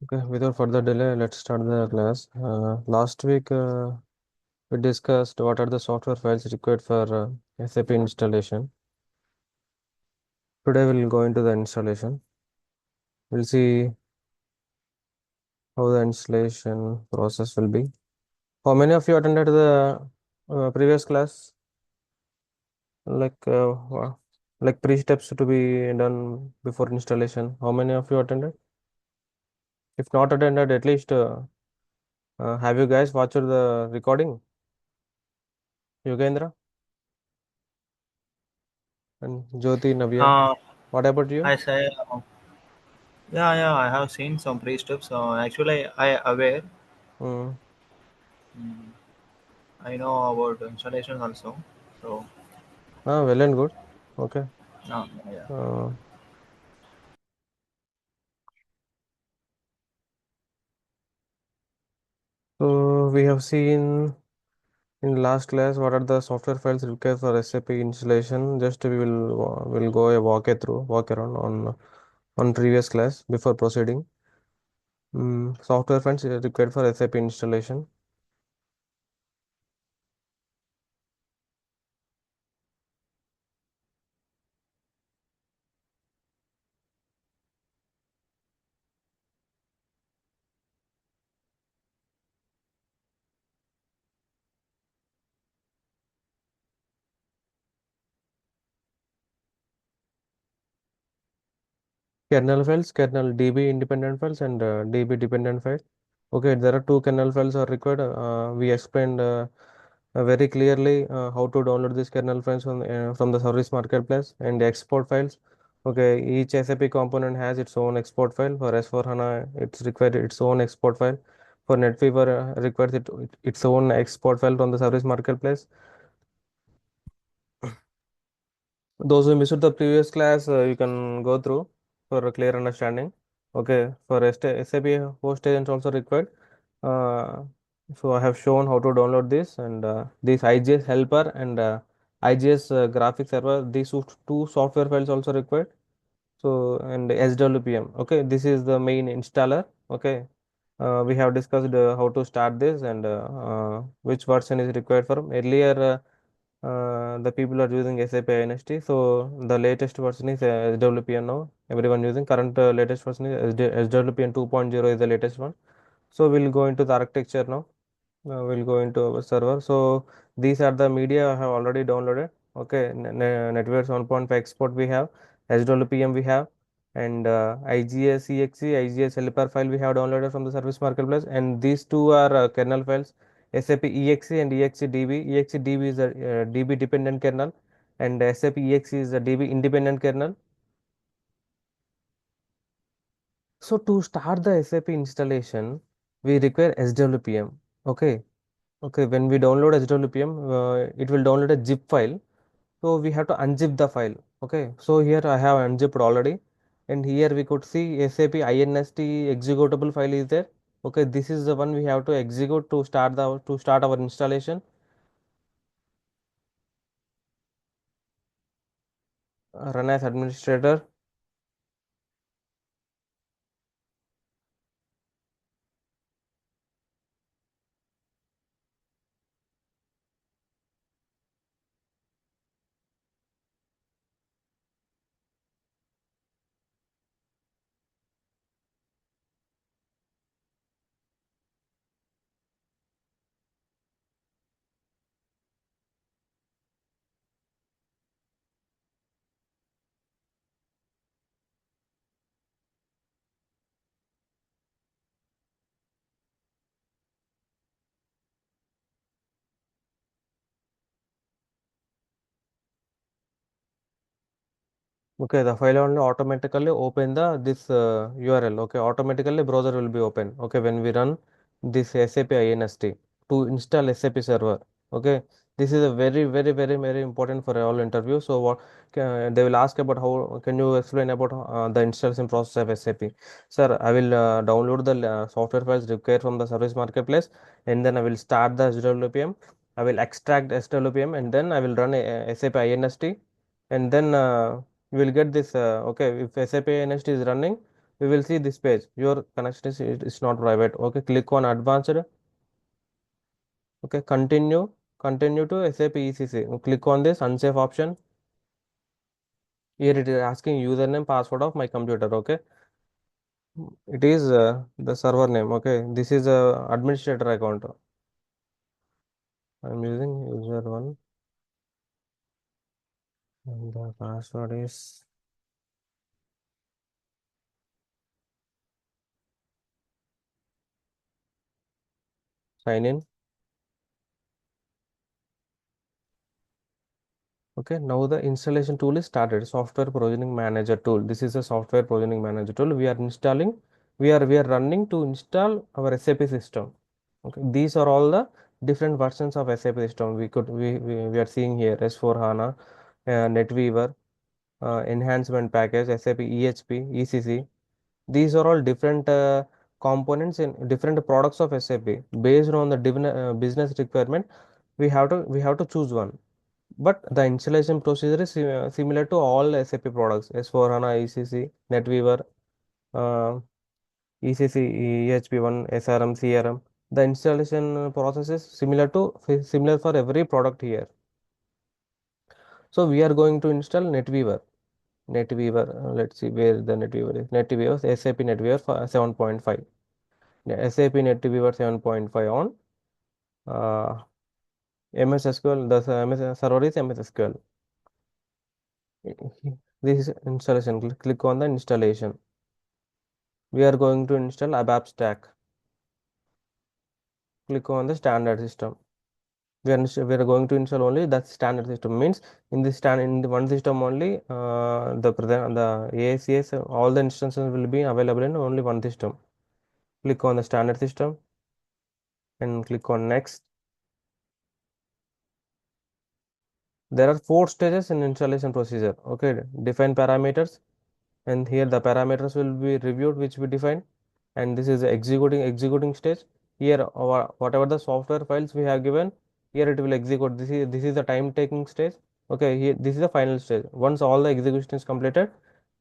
Okay, without further delay, let's start the class. Last week, we discussed what are the software files required for SAP installation. Today, we'll go into the installation. We'll see how the installation process will be. How many of you attended the previous class? Like, like pre-steps to be done before installation. How many of you attended? If not attended, at least have you guys watched the recording? Yogendra and Jyoti, Navya. Uh, What about you? I say, yeah, I have seen some pre-steps. Actually, I aware. Mm. Mm, I know about installation also. So, Well and good. Okay. yeah. Uh, so we have seen in last class what are the software files required for SAP installation. Just we will go a walk around on previous class before proceeding. Software files required for SAP installation. Kernel files, kernel DB independent files, and DB dependent files. Okay, there are two kernel files are required. We explained very clearly how to download these kernel files from the service marketplace and the export files. Okay, each SAP component has its own export file. For S4HANA, it's required its own export file. For NetWeaver, requires its own export file from the service marketplace. Those who missed the previous class, you can go through for a clear understanding. Okay, for SAP host agents also required. Uh, so I have shown how to download this and this IGS helper and IGS graphic server. These two software files also required. So and SWPM. Okay, this is the main installer. Okay, we have discussed how to start this and which version is required for earlier. The people are using SAP INST. So the latest version is SWPN now. Everyone using current latest version is SWPN 2.0 is the latest one. So we'll go into the architecture now. We'll go into our server. So these are the media I have already downloaded. Okay, NetWeaver 7.5 export we have, SWPM we have, and IGS exe, IGS helper file we have downloaded from the service marketplace. And these two are kernel files, SAP exe and exedb. Exedb is a DB dependent kernel, and SAP exe is a DB independent kernel. So to start the SAP installation, we require SWPM. Okay. Okay, when we download HWPM, it will download a zip file. So we have to unzip the file. Okay, so here I have unzipped already. And here we could see SAP INST executable file is there. Okay, this is the one we have to execute to start our installation. Run as administrator. Okay, the file only automatically open the this URL. Okay, automatically browser will be open. Okay, when we run this SAP INST to install SAP server. Okay, this is a very important for all interviews. So what they will ask about how can you explain about the installation process of SAP? Sir, I will download the software files required from the service marketplace, and then I will start the SWPM. I will extract SWPM, and then I will run a SAP INST, and then you will get this okay, if SAP NST is running, we will see this page. Your connection is not private. Okay, click on advanced. Okay, continue to SAP ECC. Click on this unsafe option. Here it is asking username password of my computer. Okay, it is the server name. Okay, this is a administrator account. I'm using user one and the password is sign in. Okay, now the installation tool is started. Software provisioning manager tool. This is a software provisioning manager tool. We are installing, we are running to install our SAP system. Okay, these are all the different versions of SAP system. We are seeing here S4 HANA, NetWeaver, enhancement package, SAP EHP, ECC. These are all different components in different products of SAP. Based on the business requirement, we have to choose one. But the installation procedure is similar to all SAP products, S/4HANA, ECC, NetWeaver, uh, ECC, EHP1, SRM, CRM. The installation process is similar for every product here. So we are going to install NetWeaver. Let's see where the NetWeaver is. NetWeaver, SAP NetWeaver 7.5. SAP NetWeaver 7.5 on MS SQL. The MS server is MS SQL. This is installation. Click on the installation. We are going to install ABAP stack. Click on the standard system. We are going to install only that standard system. Means in the one system only the AACS all the instances will be available in only one system. Click on the standard system and click on next. There are 4 stages in installation procedure. Okay, define parameters, and here the parameters will be reviewed which we define, and this is the executing stage. Here whatever the software files we have given, here it will execute. This is the time taking stage. Okay, here this is the final stage. Once all the execution is completed,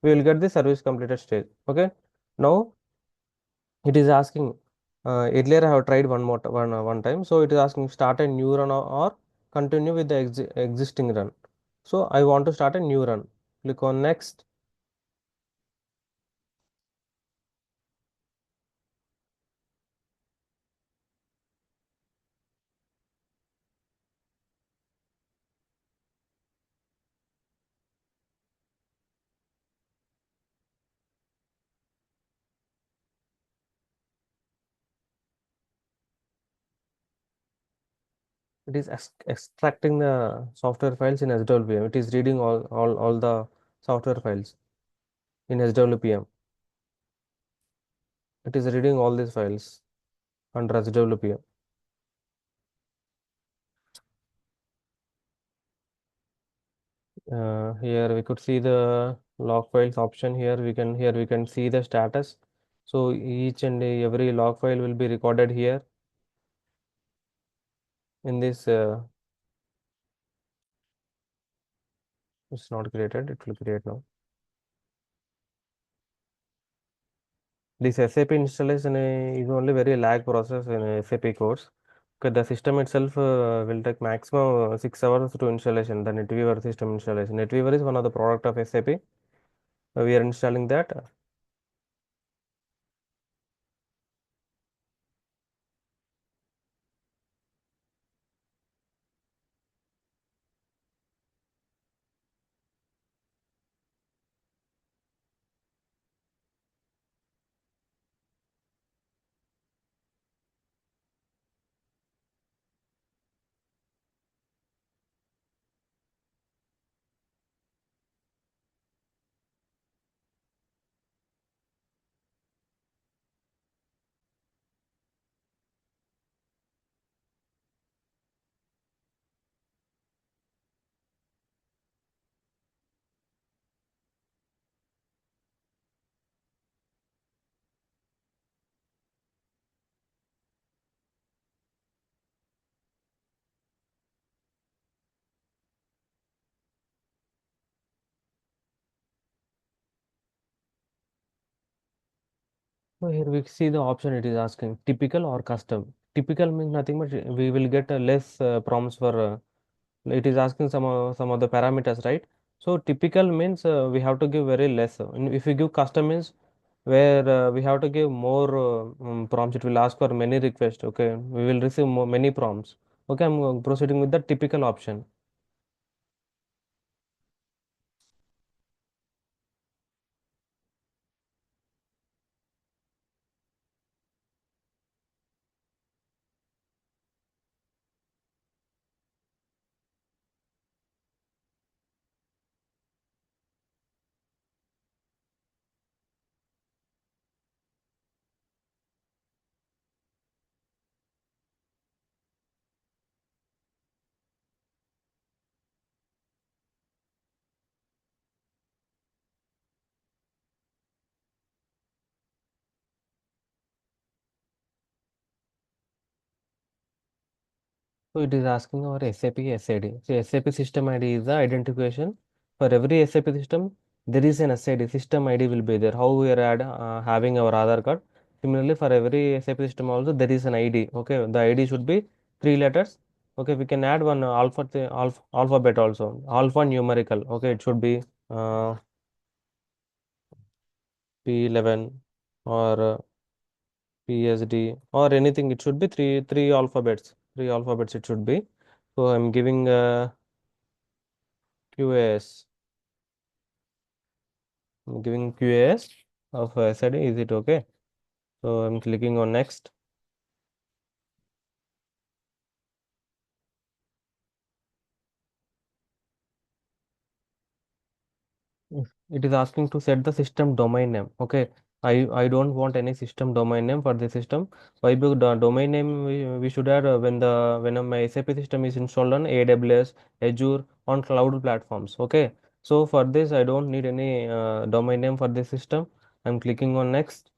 we will get the service completed stage. Okay, now it is asking, earlier I have tried one time, so it is asking start a new run, or continue with the existing run. So I want to start a new run. Click on next. It is extracting the software files in SWPM. It is reading all the software files in SWPM. It is reading all these files under SWPM. Here we could see the log files option. Here we can see the status. So each and every log file will be recorded here in this. It's not created. It will create now. This SAP installation is only very lag process in SAP course. Okay, the system itself will take maximum 6 hours to installation. The NetWeaver system installation. NetWeaver is one of the product of SAP. We are installing that. So here we see the option it is asking typical or custom. Typical means nothing but we will get less prompts for it is asking some of the parameters, right? So typical means we have to give very less. If we give custom means where we have to give more prompts, it will ask for many requests. Okay, we will receive many prompts. Okay, I'm proceeding with the typical option. So it is asking our SAP SID. So SAP system ID is the identification. For every SAP system, there is an SID. System ID will be there. How we are having our Aadhaar card. Similarly, for every SAP system also there is an ID. Okay, the ID should be three letters. Okay, we can add one alphabet also. Alpha numerical. Okay, it should be P11 or PSD or anything. It should be three alphabets. Three alphabets it should be. So I'm giving QAS. I'm giving QAS of SID. Is it okay? So I'm clicking on next. It is asking to set the system domain name. Okay. I don't want any system domain name for the system. Why? Because the domain name we should add when my SAP system is installed on AWS, Azure, on cloud platforms. Okay. So for this, I don't need any domain name for this system. I'm clicking on next.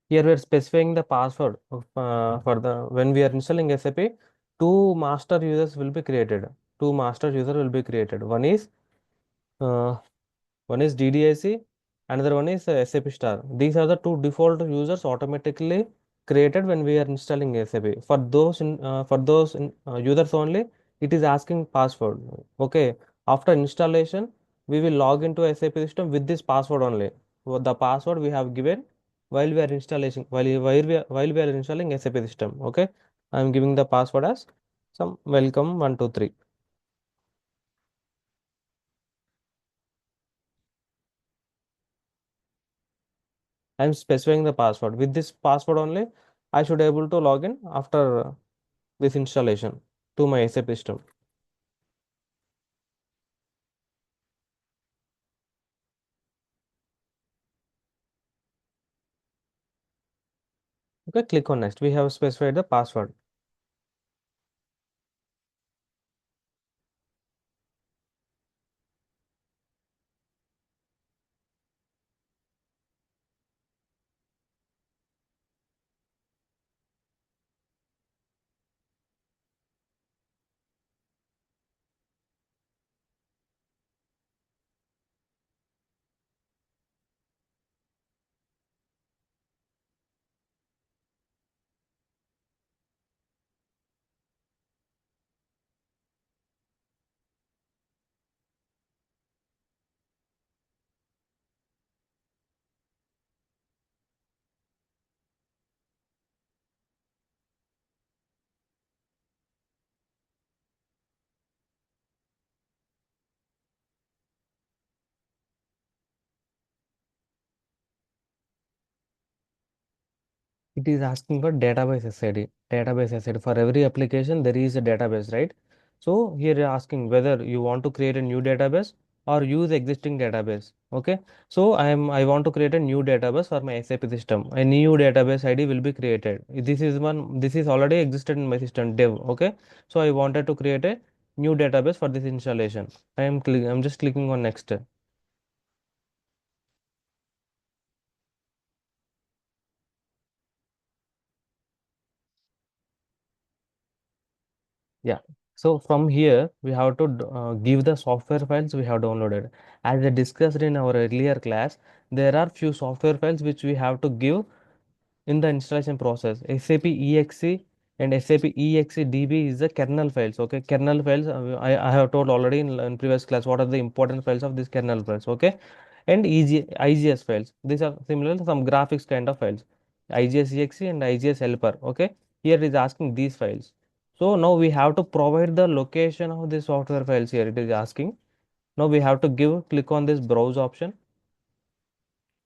Here we are specifying the password for the when we are installing SAP. Two master users will be created. Two master user will be created. Uh, One is DDIC, another one is SAP Star. These are the two default users automatically created when we are installing SAP. For those users only, it is asking password. Okay. After installation, we will log into SAP system with this password only. The password we have given while we are installation while we are installing SAP system. Okay. I am giving the password as some welcome 123. I'm specifying the password. With this password only, I should able to log in after this installation to my SAP system. Okay, click on next. We have specified the password. It is asking for database SID. Database SID. For every application, there is a database, right? So here you're asking whether you want to create a new database or use existing database. Okay. So I want to create a new database for my SAP system. A new database ID will be created. This is already existed in my system dev. Okay. So I wanted to create a new database for this installation. I'm just clicking on next. Yeah. So from here, we have to give the software files we have downloaded. As I discussed in our earlier class, there are few software files which we have to give in the installation process. SAP EXE and SAP EXE DB is the kernel files. Okay, kernel files. I have told already in previous class what are the important files of this kernel files. Okay, and IGS files. These are similar to some graphics kind of files. IGS EXE and IGS helper. Okay, here it is asking these files. So now we have to provide the location of the software files here. It is asking. Now we have to click on this browse option.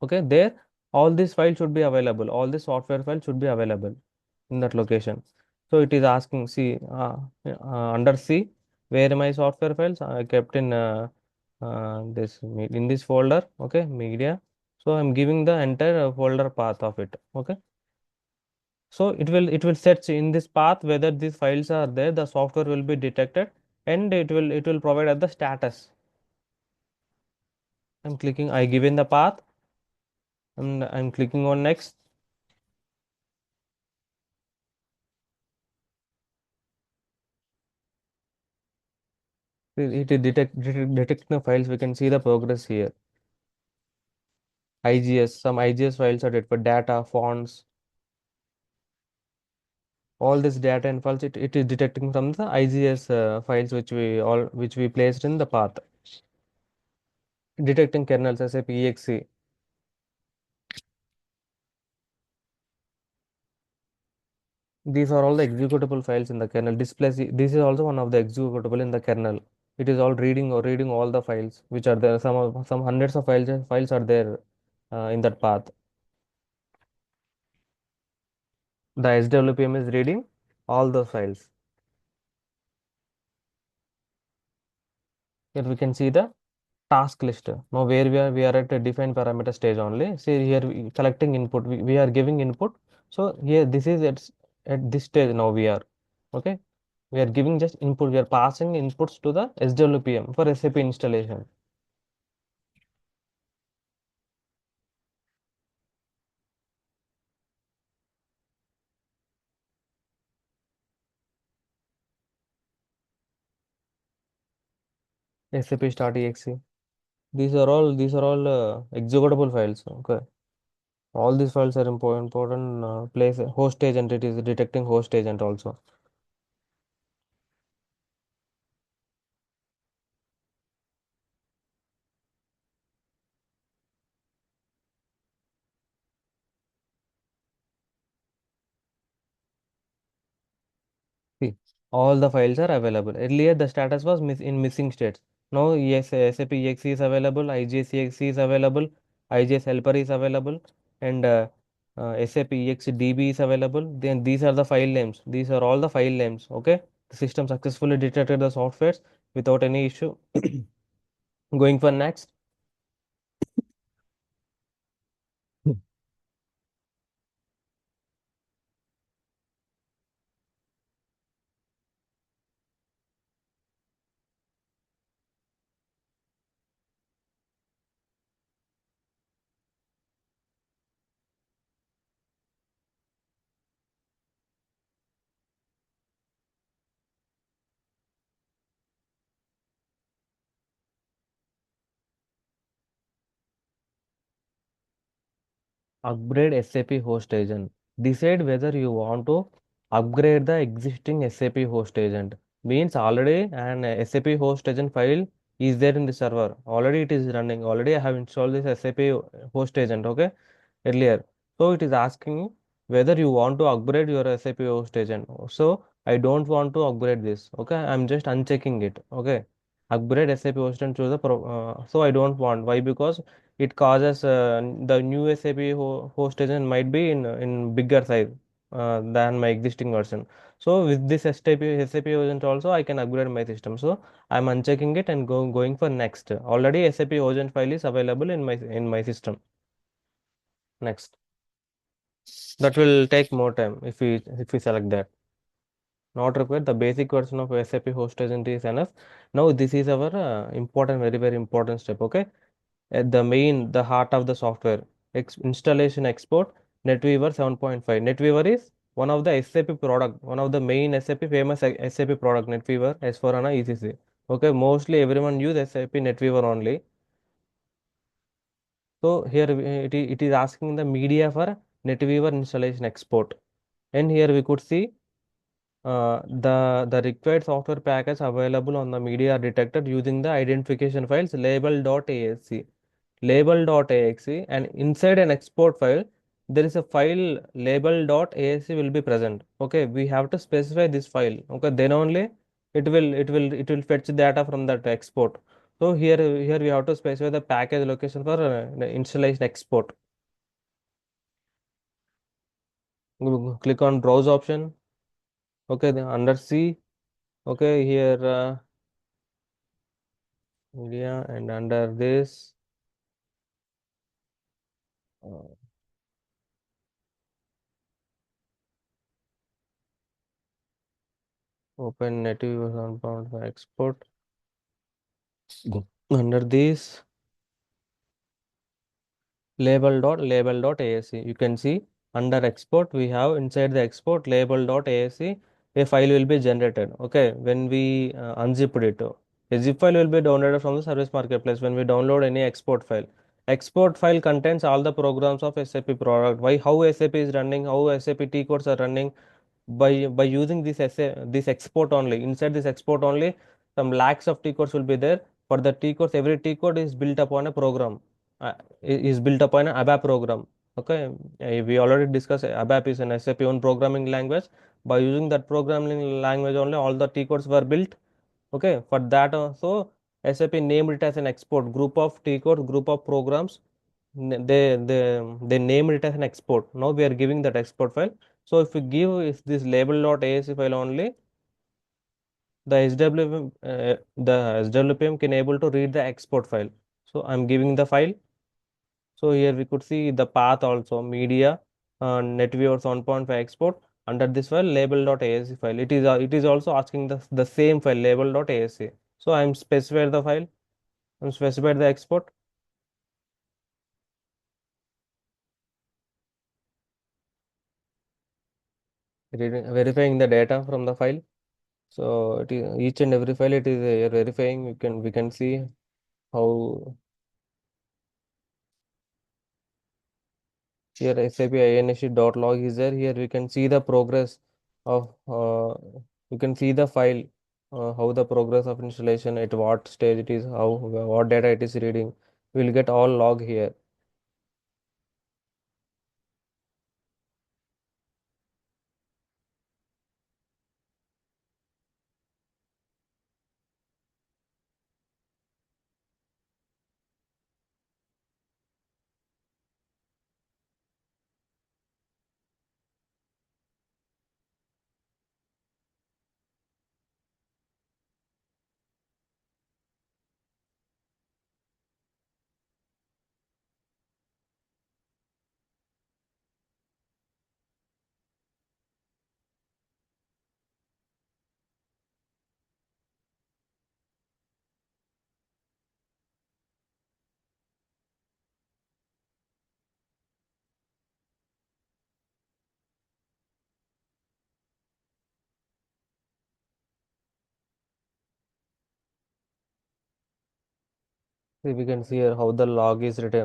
Okay, there all these files should be available. All the software files should be available in that location. So it is asking, see, under C, where my software files are kept in in this folder. Okay, media. So I'm giving the entire folder path of it. Okay, so it will search in this path whether these files are there. The software will be detected, and it will provide at the status. I'm clicking. I given the path, and I'm clicking on next. It is detect the files. We can see the progress here. IGS, some IGS files are detected for data, fonts, all this data and files. It is detecting from the IGS files which we placed in the path. Detecting kernels SAP EXE. These are all the executable files in the kernel. This is also one of the executable in the kernel. It is all reading all the files which are there. Some hundreds of files are there in that path. The SWPM is reading all the files. Here we can see the task list. Now where we are at a defined parameter stage only. See here collecting input. We are giving input. So here this is at this stage now we are. Okay. We are giving just input. We are passing inputs to the SWPM for SAP installation. SAP start exe. These are all executable files. Okay. All these files are important place host agent. It is detecting host agent also. See, all the files are available. Earlier, the status was in missing states. Now, yes, SAP exe is available, IGS exe is available, IGS helper is available, and SAP exe DB is available. Then these are the file names. These are all the file names. Okay, the system successfully detected the softwares without any issue. Going for next. Upgrade SAP host agent. Decide whether you want to upgrade the existing SAP host agent. Means already an SAP host agent file is there in the server. Already it is running. Already I have installed this SAP host agent. Okay, earlier. So it is asking you whether you want to upgrade your SAP host agent. So I don't want to upgrade this. Okay, I'm just unchecking it. Okay, upgrade SAP host agent to the so I don't want. Why? Because it causes the new SAP host agent might be in bigger size than my existing version. So with this SAP agent also I can upgrade my system. So I'm unchecking it and going for next. Already SAP agent file is available in my system. Next. That will take more time if we select that. Not required. The basic version of SAP host agent is enough. Now this is our important, very very important step. Okay, at the heart of the software installation export NetWeaver 7.5. NetWeaver is one of the SAP product, one of the main SAP famous SAP product, NetWeaver S/4HANA ECC. Okay, mostly everyone use SAP NetWeaver only. So here it is asking the media for NetWeaver installation export. And here we could see the required software package available on the media are detected using the identification files label.asc. Label.axe, and inside an export file there is a file label.asc will be present. Okay, we have to specify this file. Okay, then only it will fetch data from that export. So here we have to specify the package location for the installation export. Click on browse option. Okay, then under C. Okay, here media, and under this uh, open native compound for export. Under this label.asc, you can see under export we have inside the export label.asc a file will be generated. Okay, when we unzip it, a zip file will be downloaded from the service marketplace. When we download any export file contains all the programs of SAP product, why, how SAP is running, how SAP T codes are running. By using this this export only, inside this export only some lakhs of T codes will be there. For the T codes, every T code is built upon a program, is built upon an ABAP program. Okay, we already discussed ABAP is an SAP own programming language. By using that programming language only, all the T codes were built. Okay, for that so SAP named it as an export group of T codes, group of programs. They named it as an export. Now we are giving that export file. So if we give is this label.asc file only, the SWPM can able to read the export file. So I'm giving the file. So here we could see the path also media NetWeaver 7.5 export. Under this file label.asc file, it is also asking the same file label.asc. So I'm specified the file, I'm specified the export, verifying the data from the file. So it is each and every file it is verifying. We can see how here SAP log is there. Here we can see the progress of you can see the file, how the progress of installation, at what stage it is, how what data it is reading. We'll get all log here. See, we can see here how the log is written,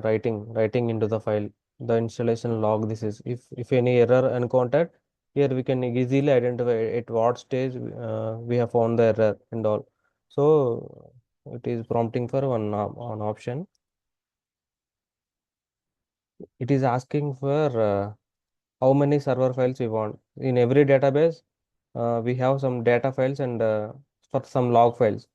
writing into the file, the installation log. This is if any error encountered, here we can easily identify at what stage we have found the error and all. So it is prompting for one option. It is asking for how many server files we want. In every database, we have some data files and for some log files.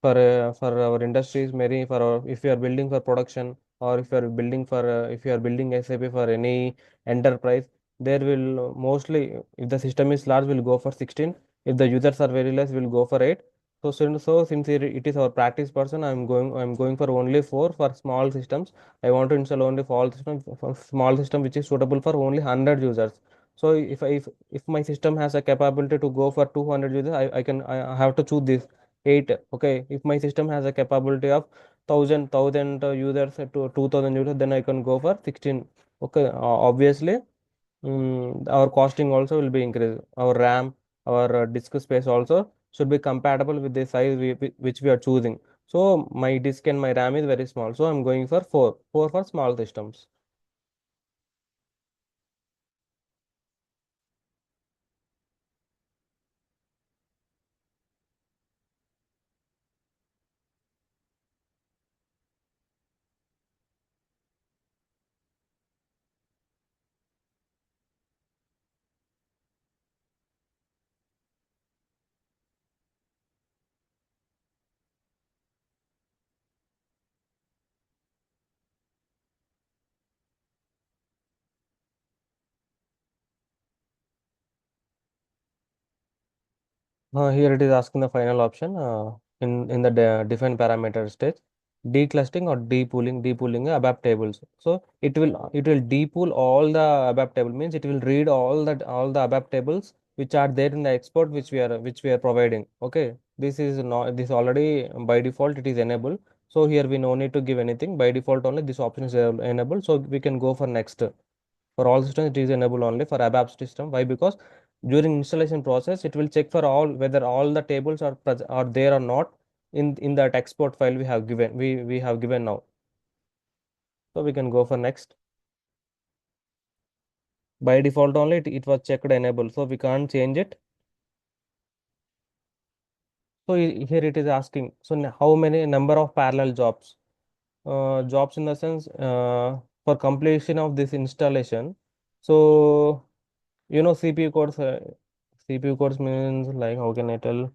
For our industries, maybe for our, if you are building for production, or if you are building for if you are building SAP for any enterprise, there will mostly, if the system is large, will go for 16. If the users are very less, will go for 8. So since it is our practice person, I'm going for only 4 for small systems. I want to install only for small system which is suitable for only 100 users. So if my system has a capability to go for 200 users, I have to choose this 8. Okay, if my system has a capability of 1000 users to 2000 users, then I can go for 16. Okay, obviously our costing also will be increased. Our RAM, our disk space also should be compatible with the size which we are choosing. So my disk and my RAM is very small. So I'm going for 4 for small systems. Here it is asking the final option in the define parameter stage, declustering or depulling ABAP tables. So it will depull all the ABAP table, means it will read all the ABAP tables which are there in the export which we are providing. Okay, this is not this already by default it is enabled. So here we no need to give anything, by default only this option is enabled. So we can go for next. For all systems, it is enabled only for ABAP system. Why? Because during installation process, it will check for all whether all the tables are there or not in that export file we have given now. So we can go for next. By default only it was checked enabled, so we can't change it. So here it is asking. So how many number of parallel jobs? Jobs in the sense for completion of this installation. So CPU cores. CPU cores means like how can I tell?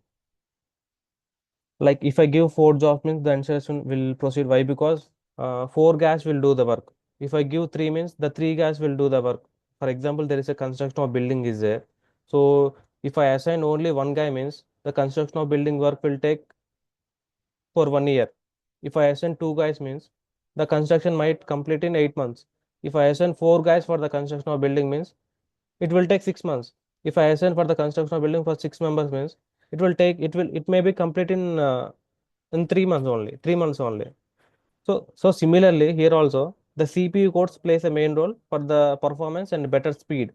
Like if I give 4 jobs means the installation will proceed. Why? Because 4 guys will do the work. If I give 3 means the 3 guys will do the work. For example, there is a construction of building is there. So if I assign only 1 guy means the construction of building work will take for 1 year. If I assign 2 guys means the construction might complete in 8 months. If I assign 4 guys for the construction of building means it will take 6 months. If I assign for the construction of building for 6 members means it may be complete in 3 months only. 3 months only. So similarly here also the CPU codes plays a main role for the performance and better speed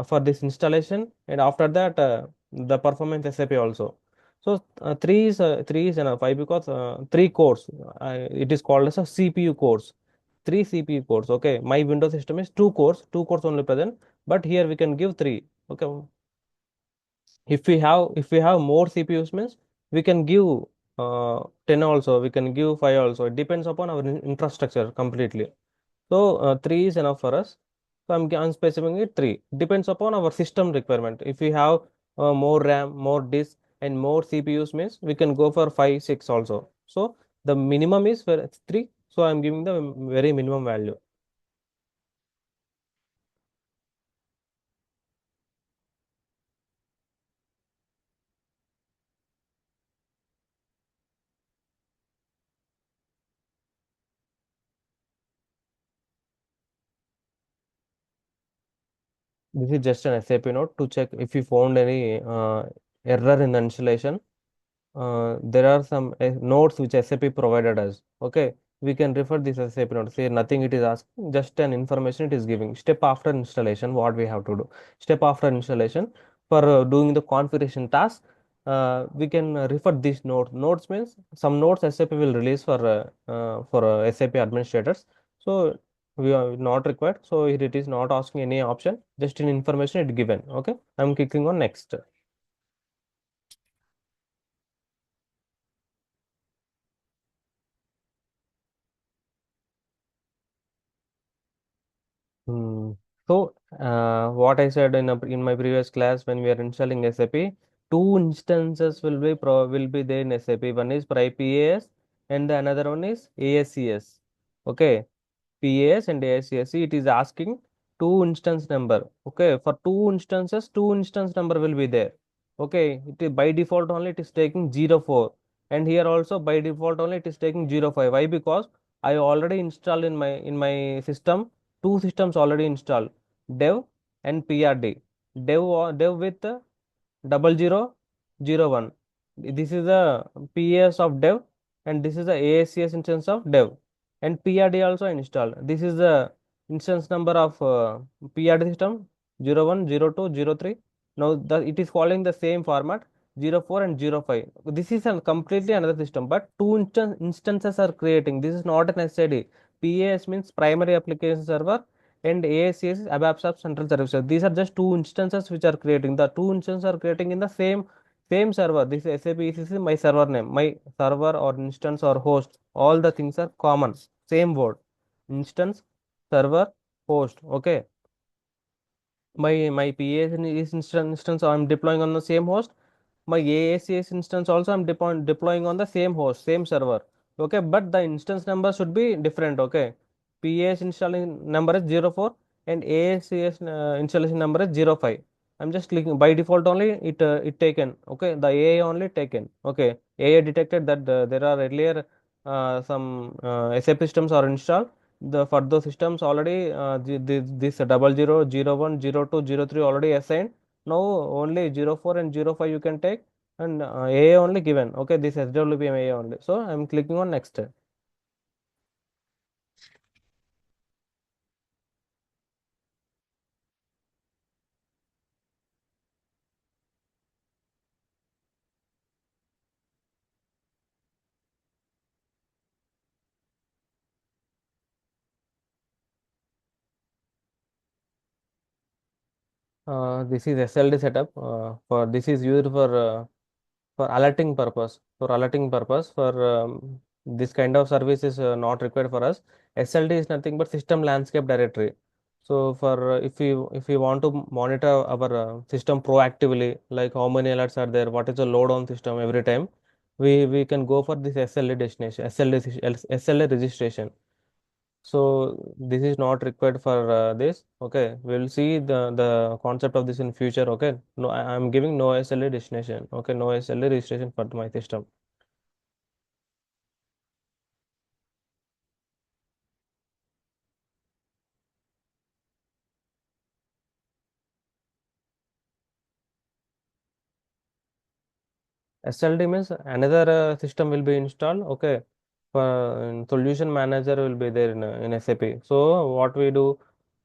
for this installation, and after that the performance SAP also. So three is enough. Why? Because 3 cores it is called as a CPU cores. 3 CPU cores. Okay, my Windows system is 2 cores. 2 cores only present, but here we can give 3. Okay, if we have more CPUs means we can give 10 also, we can give 5 also. It depends upon our infrastructure completely. So 3 is enough for us. So I'm specifying it 3. Depends upon our system requirement. If we have more RAM, more disk, and more CPUs means we can go for 5, 6 also. So the minimum is for 3. So I'm giving the very minimum value. This is just an SAP note to check if you found any error in the installation. There are some notes which SAP provided us. Okay, we can refer this SAP note. Say nothing it is asking, just an information it is giving. Step after installation, what we have to do. Step after installation for doing the configuration task, we can refer this note. Notes means some notes SAP will release for SAP administrators. So we are not required. So it is not asking any option. Just an information it given. Okay, I'm clicking on next. Hmm. So, what I said in my previous class when we are installing SAP, two instances will be there in SAP. One is PAS and the another one is ASCS. Okay, PAS and ASCS. See, it is asking two instance number. Okay, for two instances, two instance number will be there. Okay, by default only it is taking 04, and here also by default only it is taking 05. Why? Because I already installed in my system two systems already installed, dev and PRD. Dev with 0001. This is the PAS of dev, and this is the ASCS instance of dev, and PRD also installed. This is the instance number of PRD system. 01, 02, 03. Now it is following the same format, 04 and 05. This is a completely another system, but two instances are creating. This is not an SID. PAS means primary application server, and ASCS is ABAP central services. These are just two instances which are creating. The two instances are creating in the same server. This is SAP ECC, my server name, my server or instance or host. All the things are common. Same word. Instance, server, host. Okay. My PAS is instance I'm deploying on the same host. My AACS instance also I'm deploying on the same host, same server. Okay, but the instance number should be different. Okay, PAS installing number is 04 and AACS installation number is 05. I'm just clicking by default only it taken. Okay, the AA only taken. Okay, AA detected that there are earlier some SAP systems are installed. The for those systems already this 00, 01, 02, 03 already assigned. Now only 04 and 05 you can take, and AA only given. Okay, this SWPM AA only. So I'm clicking on next. This is SLD setup. For this is used for alerting purpose. For alerting purpose, for this kind of service is not required for us. SLD is nothing but system landscape directory. So for if we want to monitor our system proactively, like how many alerts are there, what is the load on system every time, we can go for this SLA destination, SLA registration. So this is not required for this. Okay, we'll see the concept of this in future. Okay, no, I'm giving no SLA destination. Okay, no SLA registration for my system. SLD means another system will be installed. Okay, solution manager will be there in SAP. So what we do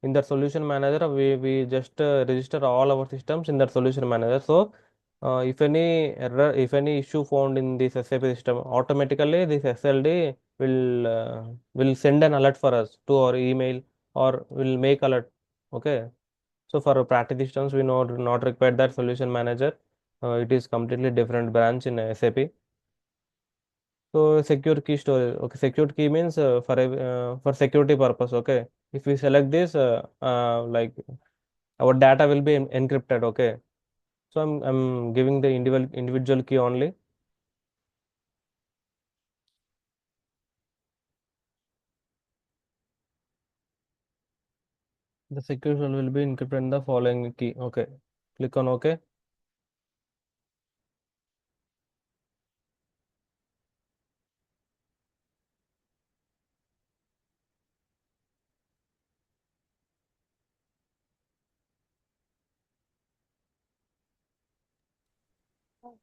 in the solution manager, we just register all our systems in the solution manager. So if any error, if any issue found in this SAP system, automatically this SLD will send an alert for us to our email or will make alert. Okay. So for practice systems, we know not require that solution manager. It is completely different branch in SAP. So secure key storage. Okay, secure key means for security purpose. Okay, if we select this, like our data will be encrypted. Okay, so I'm giving the individual key only. The secure will be encrypted in the following key. Okay, click on OK.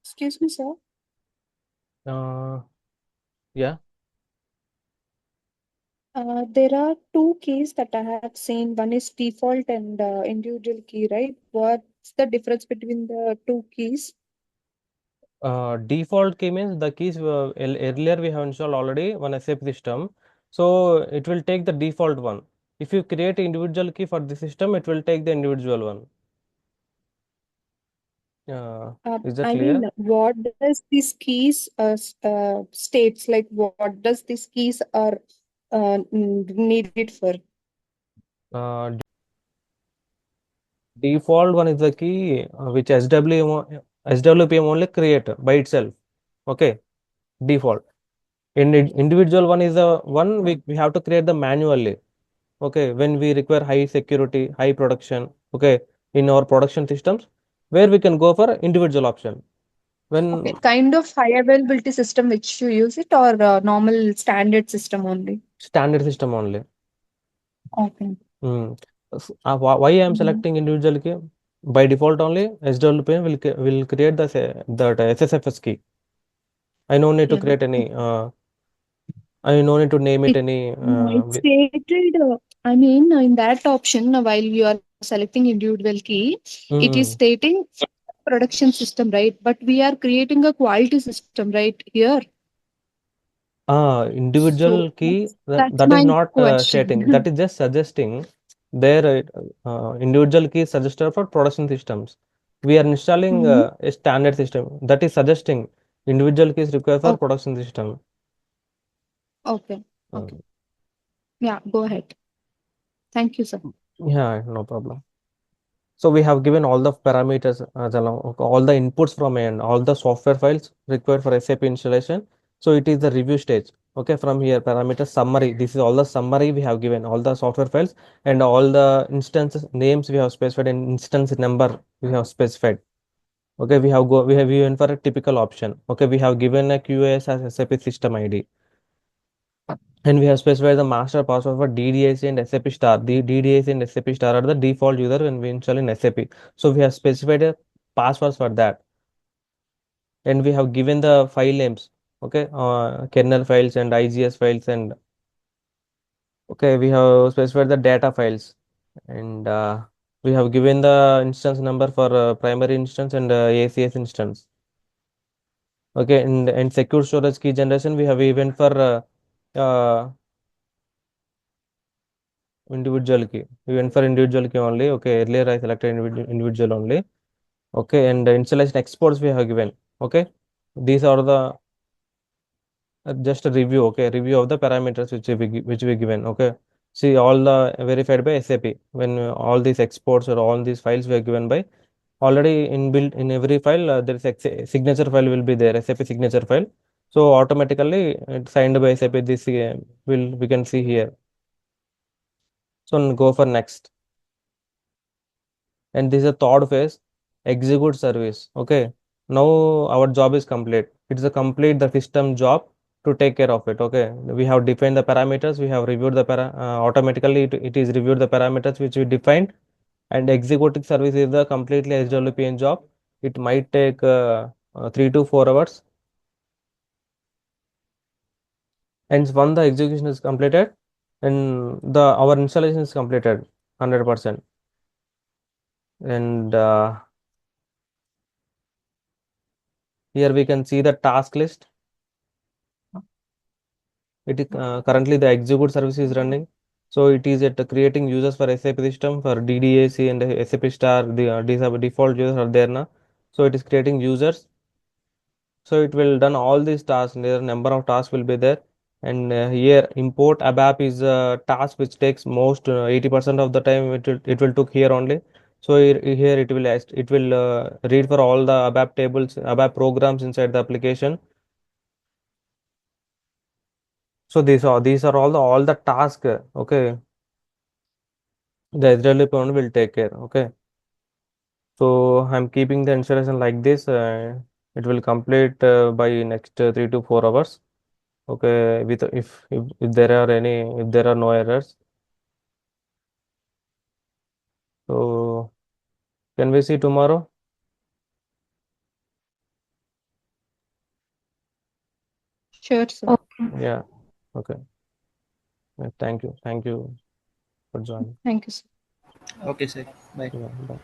Excuse me, sir. Uh, yeah. There are two keys that I have seen. One is default and individual key, right? What's the difference between the two keys? Default key means the keys earlier we have installed already one SAP system, so it will take the default one. If you create individual key for the system, it will take the individual one. Is that I mean, clear? what does these keys states? Like, what does these keys are needed for? Default one is the key which SWPM only create by itself. Okay, default. Individual one is the one we have to create the manually. Okay, when we require high security, high production. Okay, in our production systems, where we can go for individual option. Okay, When kind of high availability system which you use it, or normal standard system only? standard system only. Okay. Hmm. Why I am Mhm. selecting individual key? By default only SWPM will create that SSFS key. I no need to Yeah. create any. I no need to name it It any. it stated, I mean, in that option, while you are selecting individual key, it is Mm-mm. stating production system, right? But we are creating a quality system right here. Individual So key, that's that is my not stating, question. that is just suggesting their individual key suggested for production systems. We are installing Mhm. a standard system that is suggesting individual keys required for Oh, production system. okay. Okay. Mm. Yeah, go ahead. Thank you, sir. Yeah, no problem. So we have given all the parameters, all the inputs from and all the software files required for SAP installation. So it is the review stage. Okay, from here parameter summary. This is all the summary we have given, all the software files and all the instances names we have specified and instance number we have specified. Okay, we have given for a typical option. Okay, we have given a QoS as SAP system ID. And we have specified the master password for DDIC and SAP star. The DDIC and SAP star are the default user when we install in SAP. So we have specified a passwords for that. And we have given the file names. Okay, kernel files and IGS files and okay, we have specified the data files and we have given the instance number for primary instance and ACS instance. Okay, and secure storage key generation we have even for individual key. We went for individual key only. Okay, earlier I selected individual only. Okay, and the installation exports we have given. Okay, these are the just a review. Okay, review of the parameters which we given. Okay, see all the verified by SAP when all these exports or all these files were given by already inbuilt in every file. There is a signature file will be there, SAP signature file. So automatically it's signed by SAP. This will we can see here. So go for next. And this is a third phase, execute service. Okay, now our job is complete. It's a complete the system job to take care of it. Okay, we have defined the parameters, we have reviewed the automatically it is reviewed the parameters which we defined, and executing service is the completely SWPN job. It might take 3 to 4 hours, and once the execution is completed and the our installation is completed 100%. And here we can see the task list. It is currently the execute service is running. So it is at creating users for SAP system for DDAC and SAP star. These are default users are there now. So it is creating users. So it will done all these tasks. There number of tasks will be there. And here import ABAP is a task which takes most 80% of the time. It will took here only. So here it will read for all the ABAP tables, ABAP programs inside the application. So these are all the tasks. Okay, the Israeli pound will take care. Okay, so I'm keeping the installation like this. It will complete by next 3 to 4 hours. Okay, with if there are if there are no errors. So can we see tomorrow? Sure, sir. Okay. Yeah. Okay. Yeah, thank you. Thank you for joining. Thank you, sir. Okay, sir. Bye. Yeah. Bye.